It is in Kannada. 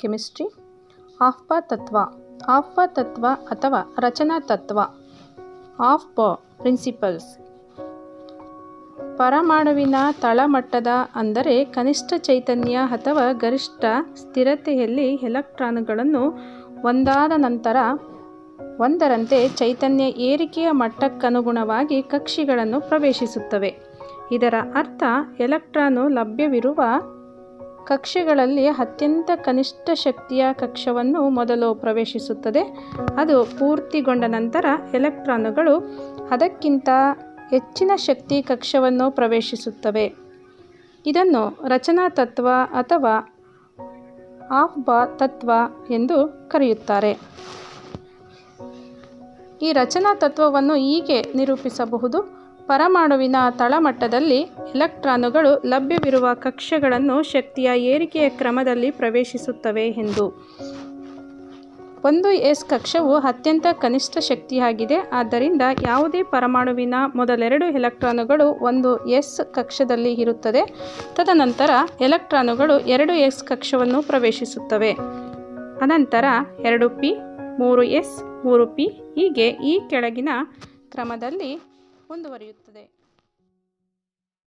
ಕೆಮಿಸ್ಟ್ರಿ. ಆಫ್ಬಾ ತತ್ವ. ಆಫ್ಬಾ ತತ್ವ ಅಥವಾ ರಚನಾ ತತ್ವ, ಆಫ್ಬಾ ಪ್ರಿನ್ಸಿಪಲ್ಸ್. ಪರಮಾಣುವಿನ ತಳಮಟ್ಟದ ಅಂದರೆ ಕನಿಷ್ಠ ಚೈತನ್ಯ ಅಥವಾ ಗರಿಷ್ಠ ಸ್ಥಿರತೆಯಲ್ಲಿ ಎಲೆಕ್ಟ್ರಾನುಗಳನ್ನು ಒಂದಾದ ನಂತರ ಒಂದರಂತೆ ಚೈತನ್ಯ ಏರಿಕೆಯ ಮಟ್ಟಕ್ಕನುಗುಣವಾಗಿ ಕಕ್ಷೆಗಳನ್ನು ಪ್ರವೇಶಿಸುತ್ತವೆ. ಇದರ ಅರ್ಥ ಎಲೆಕ್ಟ್ರಾನು ಲಭ್ಯವಿರುವ ಕಕ್ಷೆಗಳಲ್ಲಿ ಅತ್ಯಂತ ಕನಿಷ್ಠ ಶಕ್ತಿಯ ಕಕ್ಷವನ್ನು ಮೊದಲು ಪ್ರವೇಶಿಸುತ್ತದೆ. ಅದು ಪೂರ್ತಿಗೊಂಡ ನಂತರ ಎಲೆಕ್ಟ್ರಾನುಗಳು ಅದಕ್ಕಿಂತ ಹೆಚ್ಚಿನ ಶಕ್ತಿ ಕಕ್ಷವನ್ನು ಪ್ರವೇಶಿಸುತ್ತವೆ. ಇದನ್ನು ರಚನಾ ತತ್ವ ಅಥವಾ ಆಫ್ಬಾ ತತ್ವ ಎಂದು ಕರೆಯುತ್ತಾರೆ. ಈ ರಚನಾ ತತ್ವವನ್ನು ಹೀಗೆ ನಿರೂಪಿಸಬಹುದು. ಪರಮಾಣುವಿನ ತಳಮಟ್ಟದಲ್ಲಿ ಎಲೆಕ್ಟ್ರಾನುಗಳು ಲಭ್ಯವಿರುವ ಕಕ್ಷೆಗಳನ್ನು ಶಕ್ತಿಯ ಏರಿಕೆಯ ಕ್ರಮದಲ್ಲಿ ಪ್ರವೇಶಿಸುತ್ತವೆ ಎಂದು. ಒಂದು ಎಸ್ ಕಕ್ಷವು ಅತ್ಯಂತ ಕನಿಷ್ಠ ಶಕ್ತಿಯಾಗಿದೆ. ಆದ್ದರಿಂದ ಯಾವುದೇ ಪರಮಾಣುವಿನ ಮೊದಲೆರಡು ಎಲೆಕ್ಟ್ರಾನುಗಳು ಒಂದು ಎಸ್ ಕಕ್ಷದಲ್ಲಿ ಇರುತ್ತದೆ. ತದನಂತರ ಎಲೆಕ್ಟ್ರಾನುಗಳು 2s ಕಕ್ಷವನ್ನು ಪ್ರವೇಶಿಸುತ್ತವೆ. ಅನಂತರ 2p, 3s, 3p ಹೀಗೆ ಈ ಕೆಳಗಿನ ಕ್ರಮದಲ್ಲಿ ಮುಂದುವರಿಯುತ್ತದೆ.